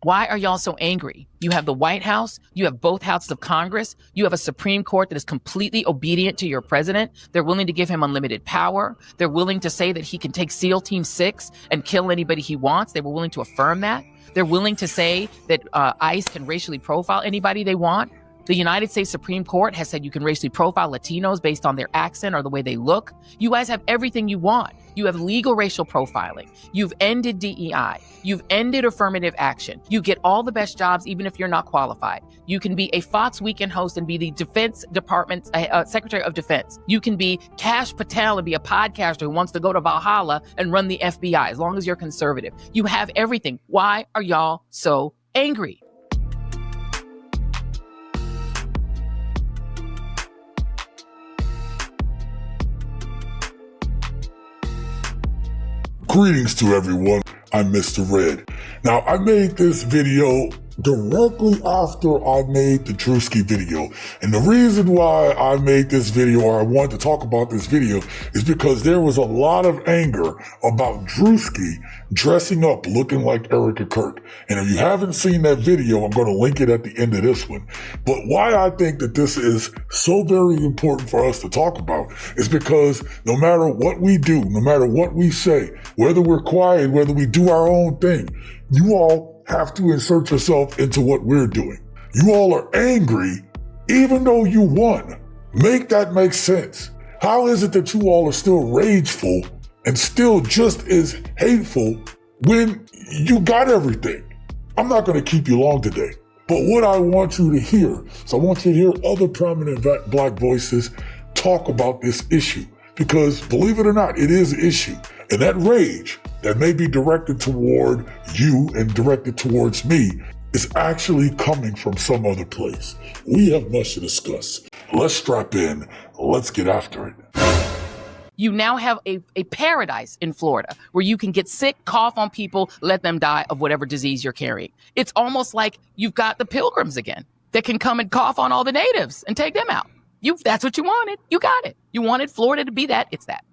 Why are y'all so angry? You have the White House, you have both houses of Congress, you have a Supreme Court that is completely obedient to your president. They're willing to give him unlimited power. They're willing to say that he can take SEAL Team 6 and kill anybody he wants. They were willing to affirm that. They're willing to say that ICE can racially profile anybody they want. The United States Supreme Court has said you can racially profile Latinos based on their accent or the way they look. You guys have everything you want. You have legal racial profiling. You've ended DEI. You've ended affirmative action. You get all the best jobs, even if you're not qualified. You can be a Fox Weekend host and be the Defense Department's Secretary of Defense. You can be Kash Patel and be a podcaster who wants to go to Valhalla and run the FBI, as long as you're conservative. You have everything. Why are y'all so angry? Greetings to everyone, I'm Mr. Red. Now, I made this video directly after I made the Drewski video. And the reason why I made this video, or I wanted to talk about this video, is because there was a lot of anger about Drewski dressing up looking like Erica Kirk. And if you haven't seen that video, I'm going to link it at the end of this one. But why I think that this is so very important for us to talk about is because no matter what we do, no matter what we say, whether we're quiet, whether we do our own thing, you all have to insert yourself into what we're doing. You all are angry even though you won. Make that make sense. How is it that you all are still rageful and still just as hateful when you got everything? I'm not going to keep you long today, but what I want you to hear, so I want you to hear other prominent Black voices talk about this issue, because believe it or not, it is an issue. And that rage that may be directed toward you and directed towards me is actually coming from some other place. We have much to discuss. Let's strap in. Let's get after it. You now have a paradise in Florida where you can get sick, cough on people, let them die of whatever disease you're carrying. It's almost like you've got the pilgrims again that can come and cough on all the natives and take them out. That's what you wanted. You got it. You wanted Florida to be that. It's that.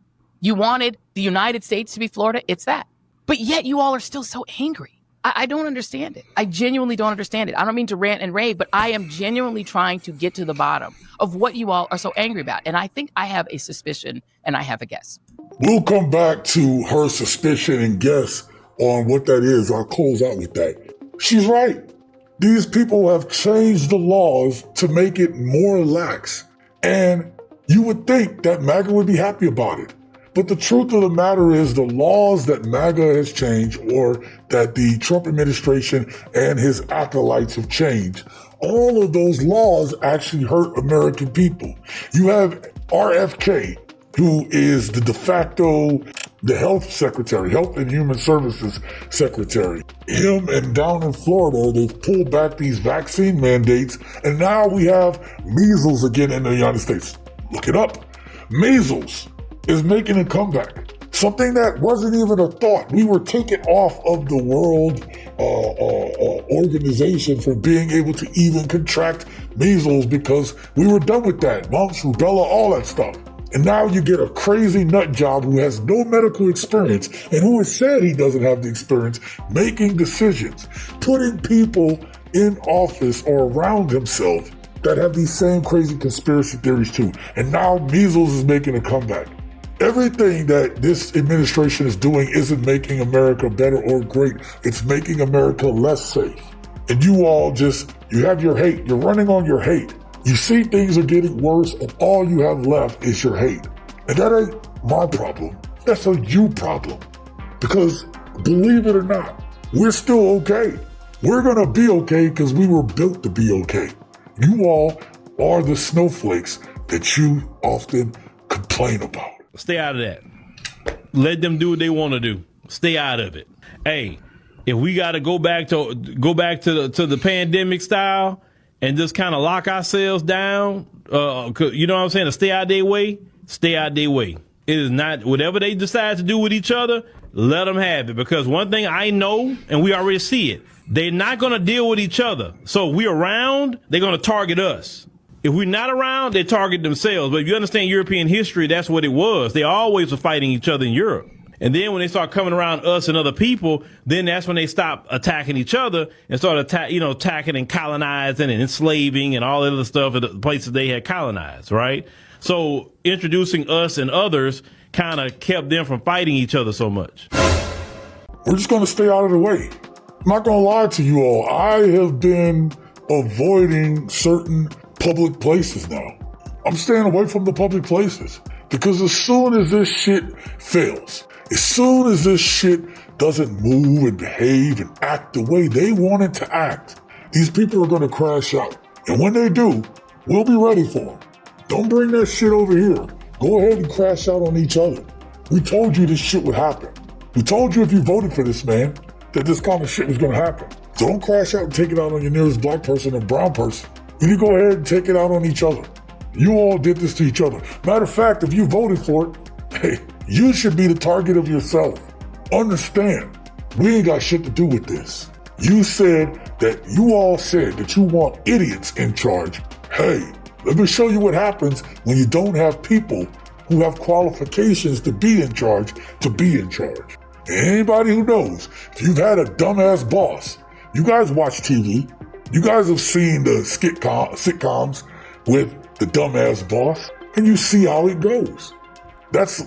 You wanted the United States to be Florida. It's that. But yet you all are still so angry. I don't understand it. I genuinely don't understand it. I don't mean to rant and rave, but I am genuinely trying to get to the bottom of what you all are so angry about. And I think I have a suspicion and I have a guess. We'll come back to her suspicion and guess on what that is. I'll close out with that. She's right. These people have changed the laws to make it more lax. And you would think that MAGA would be happy about it. But the truth of the matter is the laws that MAGA has changed, or that the Trump administration and his acolytes have changed, all of those laws actually hurt American people. You have RFK, who is the de facto, the health secretary, health and human services secretary. Him, and down in Florida, they've pulled back these vaccine mandates, and now we have measles again in the United States. Look it up. Measles is making a comeback. Something that wasn't even a thought. We were taken off of the World Organization for being able to even contract measles because we were done with that. Mumps, rubella, all that stuff. And now you get a crazy nut job who has no medical experience and who has said he doesn't have the experience making decisions, putting people in office or around himself that have these same crazy conspiracy theories too. And now measles is making a comeback. Everything that this administration is doing isn't making America better or great. It's making America less safe. And you all you have your hate. You're running on your hate. You see things are getting worse and all you have left is your hate. And that ain't my problem. That's a you problem. Because believe it or not, we're still okay. We're gonna be okay because we were built to be okay. You all are the snowflakes that you often complain about. Stay out of that. Let them do what they want to do. Stay out of it. Hey, if we got to go back to the pandemic style and just kind of lock ourselves down, you know what I'm saying? To stay out their way, stay out their way. It is not whatever they decide to do with each other. Let them have it, because one thing I know, and we already see it, they're not going to deal with each other. So if we're around, they're going to target us. If we're not around, they target themselves. But if you understand European history, that's what it was. They always were fighting each other in Europe. And then when they start coming around us and other people, then that's when they stop attacking each other and start attacking and colonizing and enslaving and all that other stuff at the places they had colonized, right? So introducing us and others kind of kept them from fighting each other so much. We're just going to stay out of the way. I'm not going to lie to you all. I have been avoiding certain public places now. I'm staying away from the public places because as soon as this shit fails, as soon as this shit doesn't move and behave and act the way they want it to act, these people are going to crash out. And when they do, we'll be ready for them. Don't bring that shit over here. Go ahead and crash out on each other. We told you this shit would happen. We told you if you voted for this man that this kind of shit was going to happen. So don't crash out and take it out on your nearest black person or brown person. You need to go ahead and take it out on each other. You all did this to each other. Matter of fact, if you voted for it, hey, you should be the target of yourself. Understand, we ain't got shit to do with this. You said that you want idiots in charge. Hey, let me show you what happens when you don't have people who have qualifications to be in charge. And anybody who knows, if you've had a dumbass boss, you guys watch TV, you guys have seen the sitcoms with the dumbass boss, and you see how it goes. That's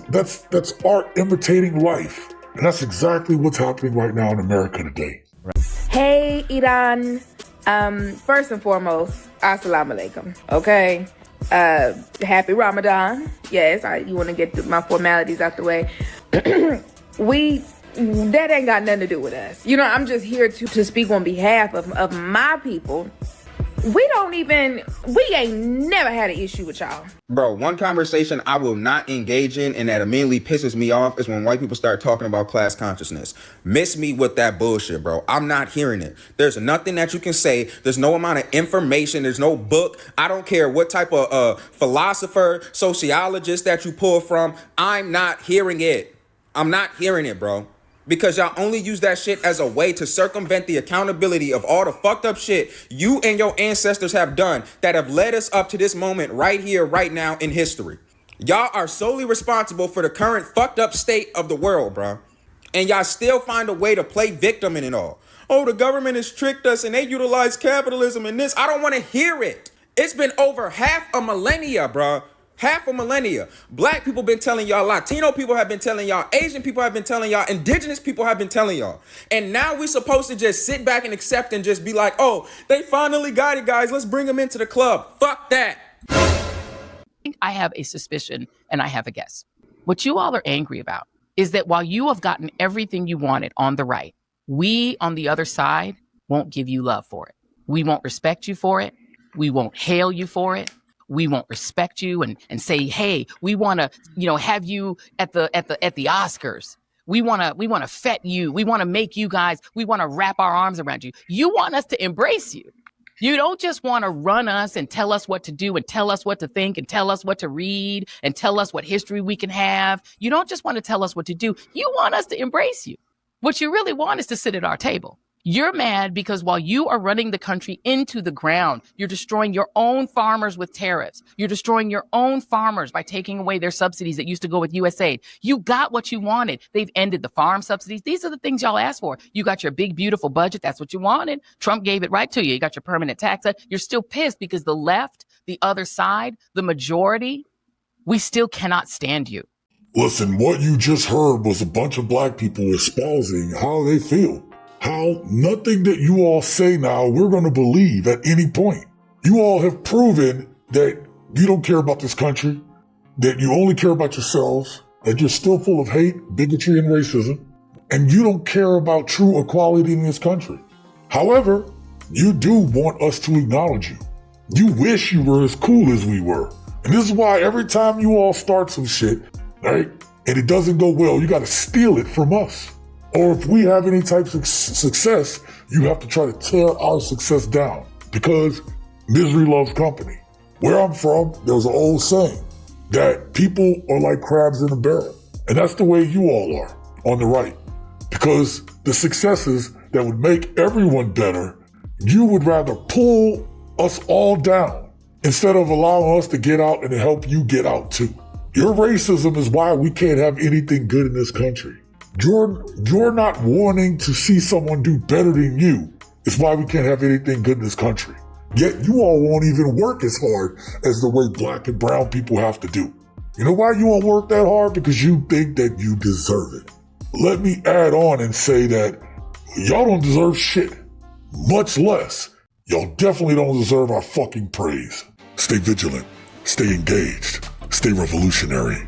art imitating life. And that's exactly what's happening right now in America today. Hey, Iran. First and foremost, assalamu alaikum. Okay. Happy Ramadan. Yes, you want to get my formalities out the way. That ain't got nothing to do with us. You know, I'm just here to speak on behalf of my people. We ain't never had an issue with y'all. Bro, one conversation I will not engage in and that immediately pisses me off is when white people start talking about class consciousness. Miss me with that bullshit, bro. I'm not hearing it. There's nothing that you can say. There's no amount of information. There's no book. I don't care what type of philosopher, sociologist that you pull from. I'm not hearing it. I'm not hearing it, bro. Because y'all only use that shit as a way to circumvent the accountability of all the fucked up shit you and your ancestors have done that have led us up to this moment right here, right now in history. Y'all are solely responsible for the current fucked up state of the world, bro. And y'all still find a way to play victim in it all. Oh, the government has tricked us and they utilize capitalism and this. I don't want to hear it. It's been over half a millennia, bro. Half a millennia. Black people been telling y'all, Latino people have been telling y'all, Asian people have been telling y'all, indigenous people have been telling y'all. And now we supposed to just sit back and accept and just be like, oh, they finally got it, guys. Let's bring them into the club. Fuck that. I have a suspicion and I have a guess. What you all are angry about is that while you have gotten everything you wanted on the right, we on the other side won't give you love for it. We won't respect you for it. We won't hail you for it. We won't respect you and say, hey, we want to, have you at the Oscars. We want to fet you. We want to make you guys, we want to wrap our arms around you. You want us to embrace you. You don't just want to run us and tell us what to do and tell us what to think and tell us what to read and tell us what history we can have. You don't just want to tell us what to do. You want us to embrace you. What you really want is to sit at our table. You're mad because while you are running the country into the ground, you're destroying your own farmers with tariffs. You're destroying your own farmers by taking away their subsidies that used to go with USAID. You got what you wanted. They've ended the farm subsidies. These are the things y'all asked for. You got your big, beautiful budget. That's what you wanted. Trump gave it right to you. You got your permanent tax cut. You're still pissed because the left, the other side, the majority, we still cannot stand you. Listen, what you just heard was a bunch of black people espousing how they feel. How nothing that you all say now we're going to believe at any point. You all have proven that you don't care about this country, that you only care about yourselves, that you're still full of hate, bigotry, and racism, and you don't care about true equality in this country. However, you do want us to acknowledge you. You wish you were as cool as we were. And this is why every time you all start some shit, right, and it doesn't go well, you got to steal it from us. Or if we have any type of success, you have to try to tear our success down because misery loves company. Where I'm from, there was an old saying that people are like crabs in a barrel. And that's the way you all are on the right. Because the successes that would make everyone better, you would rather pull us all down instead of allowing us to get out and help you get out too. Your racism is why we can't have anything good in this country. You're not wanting to see someone do better than you. It's why we can't have anything good in this country. Yet you all won't even work as hard as the way black and brown people have to do. You know why you won't work that hard? Because you think that you deserve it. Let me add on and say that y'all don't deserve shit. Much less, y'all definitely don't deserve our fucking praise. Stay vigilant, stay engaged, stay revolutionary.